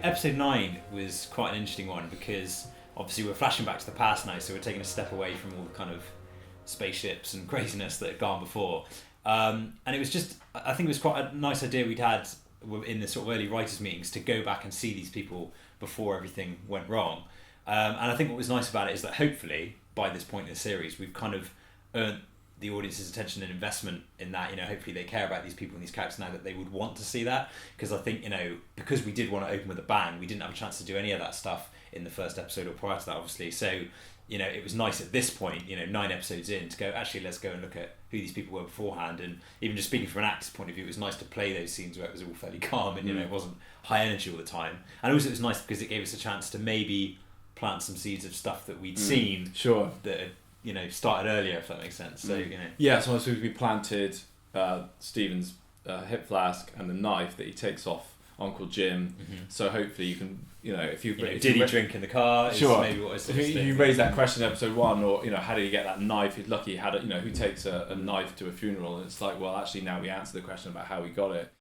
episode 9 was quite an interesting one because obviously we're flashing back to the past now, so we're taking a step away from all the kind of spaceships and craziness that had gone before. And it was just, I think it was quite a nice idea we'd had in the sort of early writers' meetings to go back and see these people before everything went wrong. And I think what was nice about it is that hopefully by this point in the series we've kind of earned the audience's attention and investment in that. Hopefully they care about these people and these characters now that they would want to see that, because I think because we did want to open with a bang, we didn't have a chance to do any of that stuff in the first episode or prior to that, obviously. So it was nice at this point, 9 episodes in, to go, actually let's go and look at who these people were beforehand. And even just speaking from an actor's point of view, it was nice to play those scenes where it was all fairly calm and it wasn't high energy all the time. And also it was nice because it gave us a chance to maybe plant some seeds of stuff that we'd seen that had started earlier, if that makes sense. So so we planted Stephen's hip flask and the knife that he takes off Uncle Jim. So hopefully you can, if did he drink in the car? Sure. Maybe what is if you raise that question in episode 1, or how did he get that knife? He's lucky he had who takes a knife to a funeral? And it's like, well, actually now we answer the question about how he got it.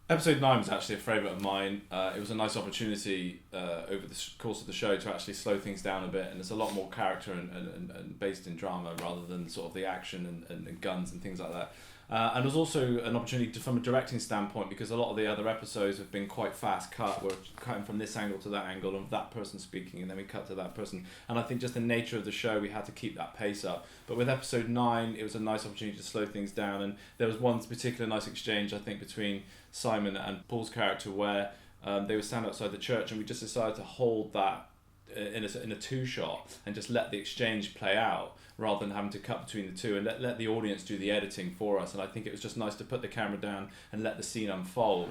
Episode 9 was actually a favourite of mine. It was a nice opportunity over the course of the show to actually slow things down a bit, and there's a lot more character and based in drama rather than sort of the action and guns and things like that. And it was also an opportunity from a directing standpoint, because a lot of the other episodes have been quite fast cut. We're cutting from this angle to that angle of that person speaking, and then we cut to that person. And I think just the nature of the show, we had to keep that pace up. But with episode 9, it was a nice opportunity to slow things down. And there was one particular nice exchange, I think, between Simon and Paul's character, where they were standing outside the church, and we just decided to hold that in a 2-shot and just let the exchange play out, rather than having to cut between the two, and let the audience do the editing for us. And I think it was just nice to put the camera down and let the scene unfold.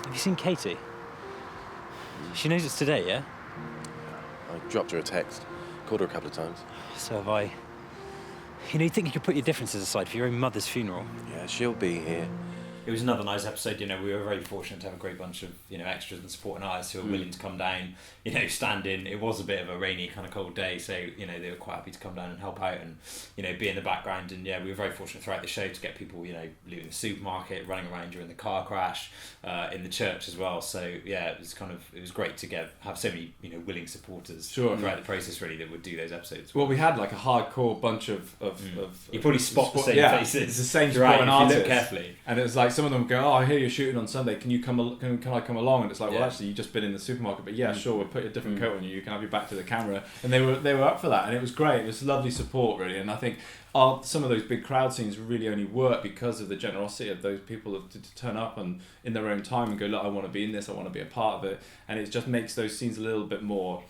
Have you seen Katie? She knows it's today, yeah? I dropped her a text. Called her a couple of times. So have I. You think you could put your differences aside for your own mother's funeral? Yeah, she'll be here. It was another nice episode. We were very fortunate to have a great bunch of extras and supporting artists who were willing to come down, stand in. It was a bit of a rainy, kind of cold day, so they were quite happy to come down and help out and be in the background. And we were very fortunate throughout the show to get people leaving the supermarket, running around during the car crash, in the church as well. So it was great to have so many willing supporters throughout the process, really, that would do those episodes. Well, we had like a hardcore bunch of you probably spot the same faces. It's the same supporting artists. If you look carefully, and it was like some of them would go, "Oh, I hear you're shooting on Sunday. Can I come along?" And it's like, well, actually, you've just been in the supermarket, but sure, we'll put a different coat on you. You can have your back to the camera, and they were up for that, and it was great. It was lovely support, really, and I think some of those big crowd scenes really only work because of the generosity of those people to turn up and in their own time and go, look, I want to be in this, I want to be a part of it, and it just makes those scenes a little bit more,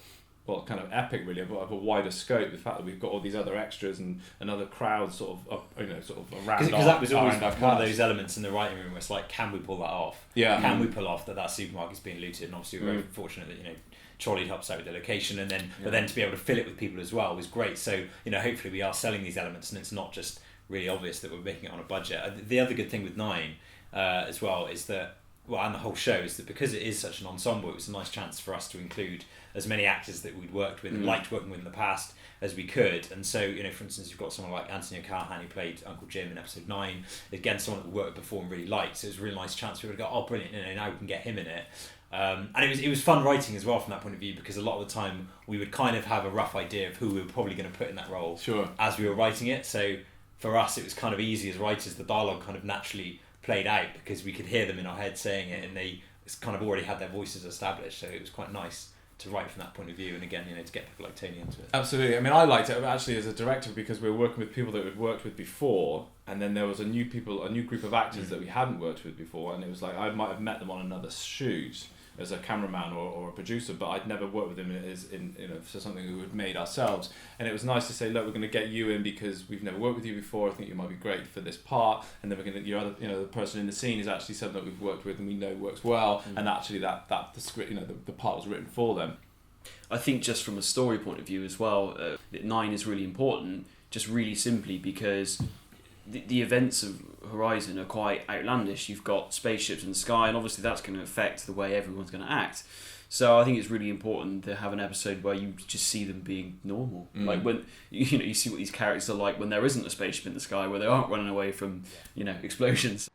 well, kind of epic, really, of a wider scope. The fact that we've got all these other extras and another crowd sort of around. Because that was always one of those elements in the writing room where it's like, can we pull that off? Yeah. Can we pull off that supermarket's being looted? And obviously we're very fortunate that Trolley helps out with the location, and then but then to be able to fill it with people as well was great. So hopefully we are selling these elements, and it's not just really obvious that we're making it on a budget. The other good thing with 9 as well is that, and the whole show, is that because it is such an ensemble, it was a nice chance for us to include as many actors that we'd worked with and liked working with in the past as we could. And so, for instance, you've got someone like Anthony O'Callaghan, who played Uncle Jim in episode 9, again, someone that we worked with before and really liked. So it was a really nice chance for people to go, oh, brilliant, now we can get him in it. And it was fun writing as well from that point of view, because a lot of the time we would kind of have a rough idea of who we were probably going to put in that role as we were writing it. So for us, it was kind of easy as writers. The dialogue kind of naturally played out because we could hear them in our head saying it, and they kind of already had their voices established. So it was quite nice to write from that point of view, and again, to get people like Tony into it. Absolutely. I mean, I liked it actually as a director because we were working with people that we'd worked with before, and then there was a new group of actors that we hadn't worked with before, and it was like I might have met them on another shoot as a cameraman or a producer, but I'd never worked with him for something we had made ourselves. And it was nice to say, look, we're going to get you in because we've never worked with you before. I think you might be great for this part. And then we're going to the person in the scene is actually someone that we've worked with and we know works well. And actually that the script, the part was written for them. I think just from a story point of view as well, 9 is really important, just really simply because the events of Horizon are quite outlandish. You've got spaceships in the sky, and obviously that's going to affect the way everyone's going to act. So I think it's really important to have an episode where you just see them being normal. Like when you see what these characters are like when there isn't a spaceship in the sky, where they aren't running away from explosions.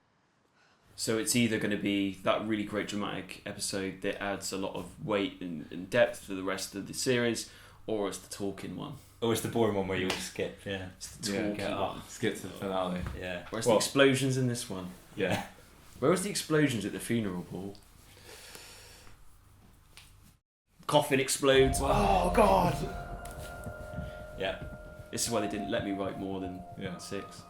So it's either going to be that really great dramatic episode that adds a lot of weight and depth to the rest of the series, or it's the talking one. Or it's the boring one where you just skip, yeah. It's the talking one. Let's get to the finale. Yeah. Where's the explosions in this one? Yeah. Where was the explosions at the funeral, Paul? Coffin explodes. Oh God! Yeah. This is why they didn't let me write more than 6.